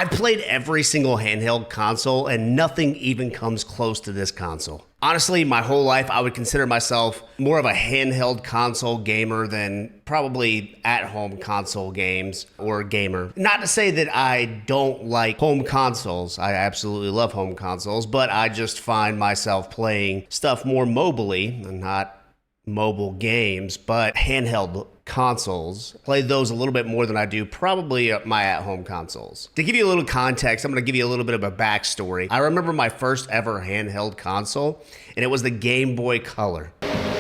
I've played every single handheld console, and nothing even comes close to this console. Honestly, my whole life, I would consider myself more of a handheld console gamer than probably at-home console games or gamer. Not to say that I don't like home consoles. I absolutely love home consoles, but I just find myself playing stuff more mobily, and not mobile games, but handheld consoles. Play those a little bit more than I do probably my at-home consoles. To give you a little context, I'm going to give you a little bit of a backstory. I remember my first ever handheld console, and it was the Game Boy Color. Escape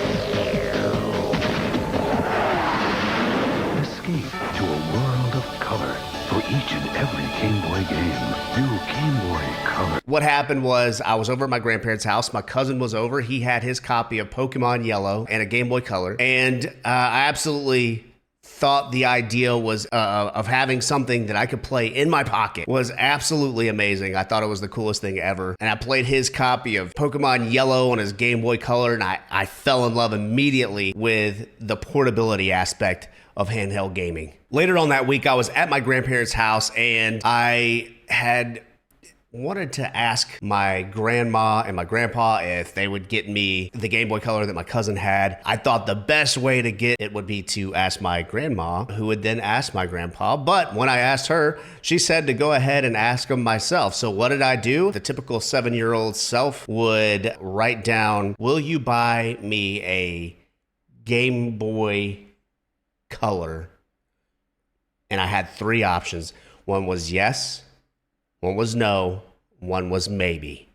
to a world of color for each and every Game Boy game. New Game Boy Color. What happened was I was over at my grandparents' house. My cousin was over. He had his copy of Pokemon Yellow and a Game Boy Color. And I absolutely thought the idea was of having something that I could play in my pocket was absolutely amazing. I thought it was the coolest thing ever. And I played his copy of Pokemon Yellow on his Game Boy Color, and I fell in love immediately with the portability aspect of handheld gaming. Later on that week, I was at my grandparents' house, and I had wanted to ask my grandma and my grandpa if they would get me the Game Boy Color that my cousin had. I thought the best way to get it would be to ask my grandma, who would then ask my grandpa. But when I asked her, she said to go ahead and ask them myself. So what did I do? The typical 7-year-old self would write down, will you buy me a Game Boy Color? And I had 3 options. One was yes, one was no, one was maybe.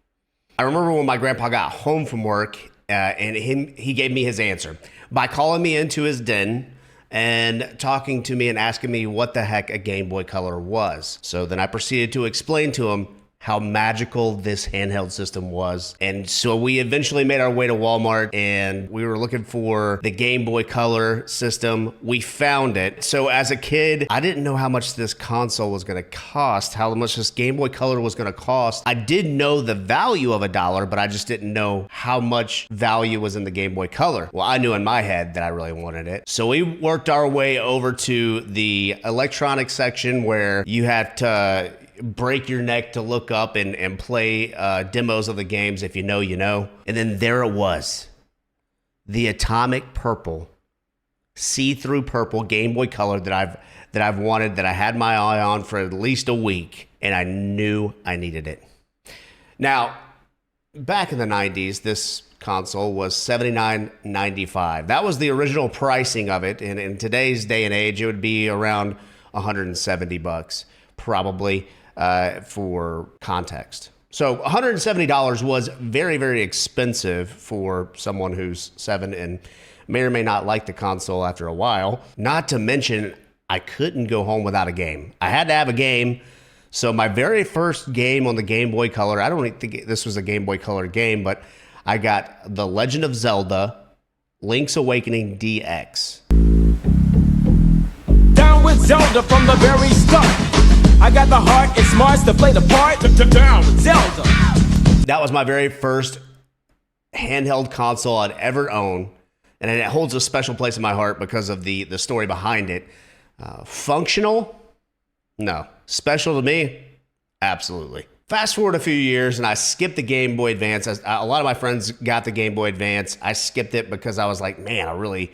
I remember when my grandpa got home from work and he gave me his answer by calling me into his den and talking to me and asking me what the heck a Game Boy Color was. So then I proceeded to explain to him how magical this handheld system was. And so we eventually made our way to Walmart, and we were looking for the Game Boy Color system. We found it. So as a kid, I didn't know how much this console was gonna cost, how much this Game Boy Color was gonna cost. I did know the value of $1, but I just didn't know how much value was in the Game Boy Color. Well, I knew in my head that I really wanted it. So we worked our way over to the electronics section where you have to break your neck to look up and play demos of the games. If you know, you know. And then there it was, the atomic purple, see-through purple Game Boy Color that I've wanted, that I had my eye on for at least a week, and I knew I needed it. Now, back in the 90s, this console was $79.95. That was the original pricing of it, and in today's day and age, it would be around $170, probably. For context. So $170 was very, very expensive for someone who's 7 and may or may not like the console after a while. Not to mention, I couldn't go home without a game. I had to have a game. So my very first game on the Game Boy Color, I don't think this was a Game Boy Color game, but I got The Legend of Zelda, Link's Awakening DX. Down with Zelda from the very start. I got the heart and smarts to play the part. Down with Zelda. That was my very first handheld console I'd ever owned, and it holds a special place in my heart because of the story behind it. Functional? No. Special to me? Absolutely. Fast forward a few years, and I skipped the Game Boy Advance. A lot of my friends got the Game Boy Advance. I skipped it because I was like, man, I really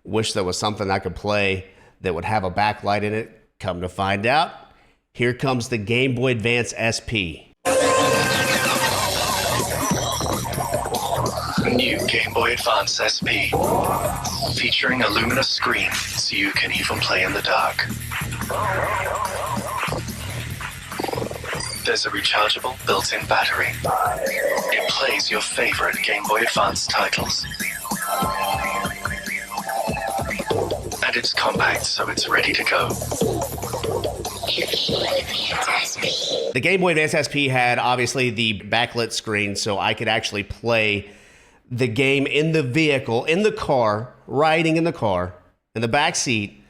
wish there was something I could play that would have a backlight in it. Come to find out, here comes the Game Boy Advance SP. New Game Boy Advance SP. Featuring a luminous screen so you can even play in the dark. There's a rechargeable built-in battery. It plays your favorite Game Boy Advance titles. And it's compact, so it's ready to go. The Game Boy Advance SP had obviously the backlit screen, so I could actually play the game in the vehicle, in the car, riding in the car, in the back seat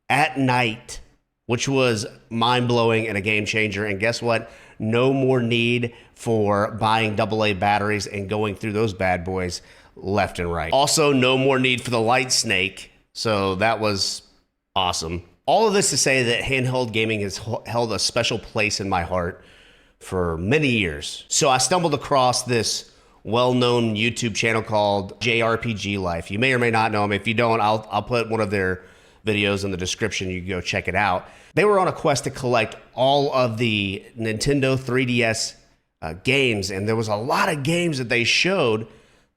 at night, which was mind-blowing and a game changer. And guess what? No more need for buying AA batteries and going through those bad boys left and right. Also, no more need for the light snake, so that was awesome. All of this to say that handheld gaming has held a special place in my heart for many years. So I stumbled across this well-known YouTube channel called JRPG Life. You may or may not know them. If you don't, I'll put one of their videos in the description. You can go check it out. They were on a quest to collect all of the Nintendo 3DS games, and there was a lot of games that they showed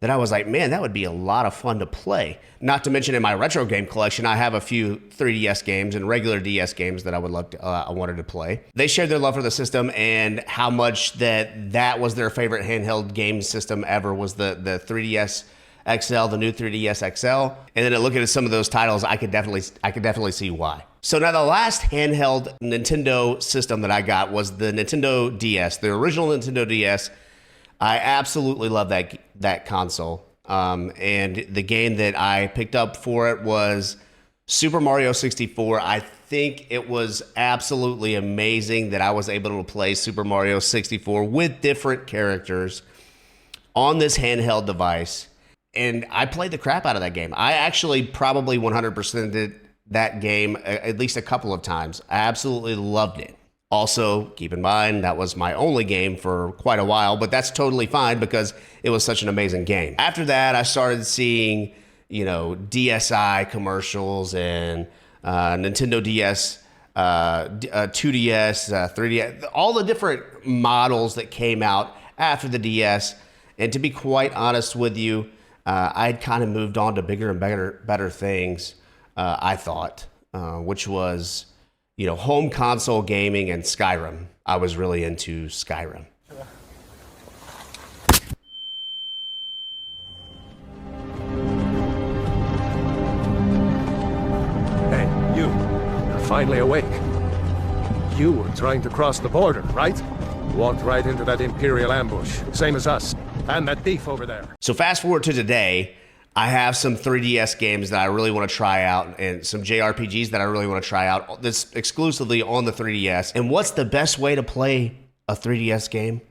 that I was like, man, that would be a lot of fun to play. Not to mention in my retro game collection, I have a few 3DS games and regular DS games that I wanted to play. They shared their love for the system and how much that was their favorite handheld game system ever was the 3DS XL, the new 3DS XL. And then looking at some of those titles, I could definitely see why. So now the last handheld Nintendo system that I got was the Nintendo DS, the original Nintendo DS. I absolutely love that console. And the game that I picked up for it was Super Mario 64. I think it was absolutely amazing that I was able to play Super Mario 64 with different characters on this handheld device. And I played the crap out of that game. I actually probably 100% did that game at least a couple of times. I absolutely loved it. Also, keep in mind, that was my only game for quite a while, but that's totally fine because it was such an amazing game. After that, I started seeing, DSi commercials and Nintendo DS, 2DS, 3DS, all the different models that came out after the DS. And to be quite honest with you, I'd kind of moved on to bigger and better things, I thought, which was, home console gaming and Skyrim. I was really into Skyrim. Hey, you're finally awake. You were trying to cross the border, right? Walked right into that Imperial ambush, same as us. And that thief over there. So fast forward to today, I have some 3DS games that I really want to try out and some JRPGs that I really want to try out. This exclusively on the 3DS. And what's the best way to play a 3DS game?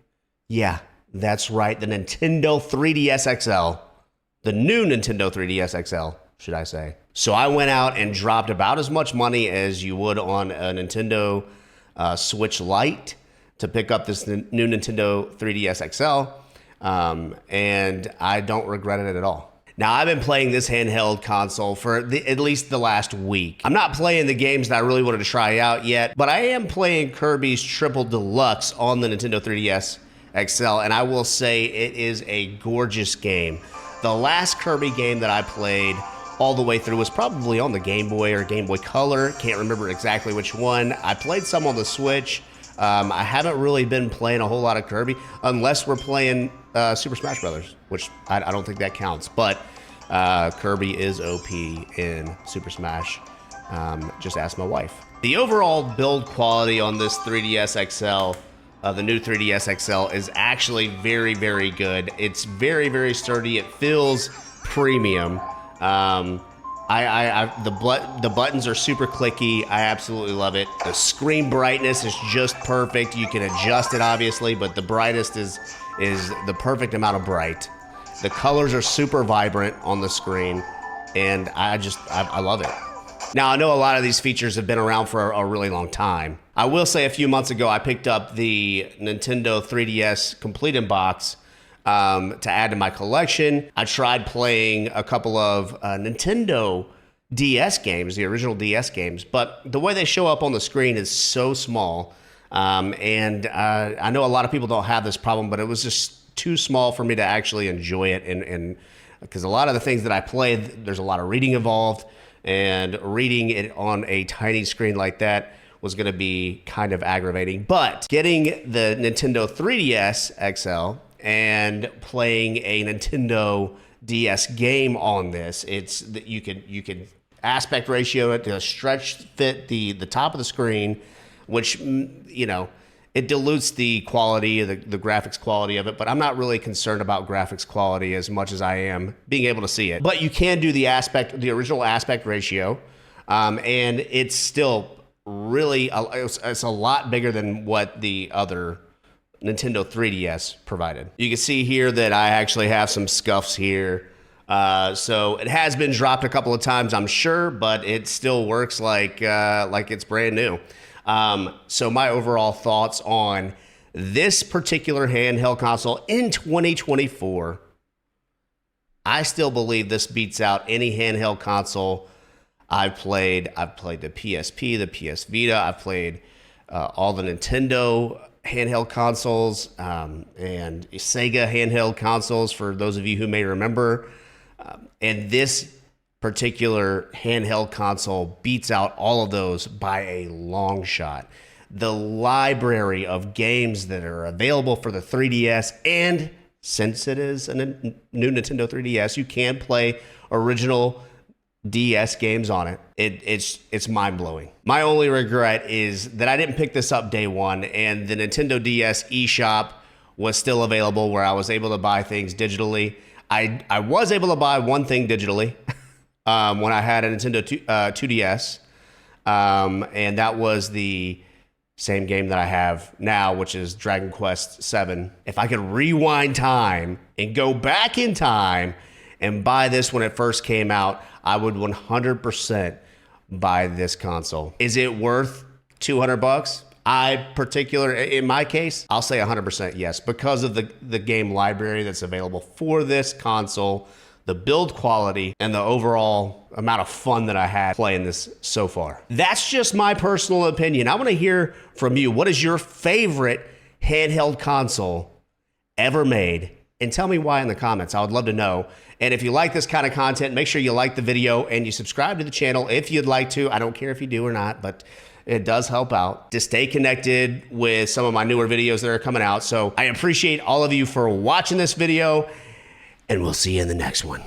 Yeah, that's right. The Nintendo 3DS XL. The new Nintendo 3DS XL, should I say. So I went out and dropped about as much money as you would on a Nintendo Switch Lite to pick up this new Nintendo 3DS XL. And I don't regret it at all. Now, I've been playing this handheld console for at least the last week. I'm not playing the games that I really wanted to try out yet, but I am playing Kirby's Triple Deluxe on the Nintendo 3DS XL, and I will say it is a gorgeous game. The last Kirby game that I played all the way through was probably on the Game Boy or Game Boy Color. Can't remember exactly which one. I played some on the Switch. I haven't really been playing a whole lot of Kirby unless we're playing Super Smash Brothers, which I don't think that counts. But Kirby is OP in Super Smash. Just ask my wife. The overall build quality on this 3DS XL, the new 3DS XL, is actually very, very good. It's very, very sturdy. It feels premium. The buttons are super clicky. I absolutely love it. The screen brightness is just perfect. You can adjust it obviously, but the brightest is the perfect amount of bright. The colors are super vibrant on the screen, and I love it. Now, I know a lot of these features have been around for a really long time. I will say a few months ago, I picked up the Nintendo 3DS Complete in Box to add to my collection. I tried playing a couple of Nintendo DS games, the original DS games, but the way they show up on the screen is so small. And I know a lot of people don't have this problem, but it was just too small for me to actually enjoy it. And because a lot of the things that I played, there's a lot of reading involved, and reading it on a tiny screen like that was going to be kind of aggravating. But getting the Nintendo 3DS XL and playing a Nintendo DS game on this, it's that you can aspect ratio it to stretch fit the top of the screen, which it dilutes the quality, the graphics quality of it, but I'm not really concerned about graphics quality as much as I am being able to see it. But you can do the original aspect ratio, and it's still really, it's a lot bigger than what the other Nintendo 3DS provided. You can see here that I actually have some scuffs here So it has been dropped a couple of times, I'm sure, but it still works like it's brand new. So my overall thoughts on this particular handheld console in 2024, I still believe this beats out any handheld console I've played. I've played the PSP, the PS Vita. I've played all the Nintendo handheld consoles and Sega handheld consoles, for those of you who may remember. And this particular handheld console beats out all of those by a long shot. The library of games that are available for the 3DS, and since it is a new Nintendo 3DS, you can play original DS games on it. It's mind-blowing. My only regret is that I didn't pick this up day one, and the Nintendo DS eShop was still available where I was able to buy things digitally. I was able to buy one thing digitally when I had a Nintendo 2DS, and that was the same game that I have now, which is Dragon Quest VII. If I could rewind time and go back in time and buy this when it first came out, I would 100% buy this console. Is it worth $200? In my case, I'll say 100% yes, because of the game library that's available for this console, the build quality, and the overall amount of fun that I had playing this so far. That's just my personal opinion. I want to hear from you. What is your favorite handheld console ever made? And tell me why in the comments. I would love to know. And if you like this kind of content, make sure you like the video and you subscribe to the channel if you'd like to. I don't care if you do or not, but it does help out to stay connected with some of my newer videos that are coming out. So I appreciate all of you for watching this video, and we'll see you in the next one.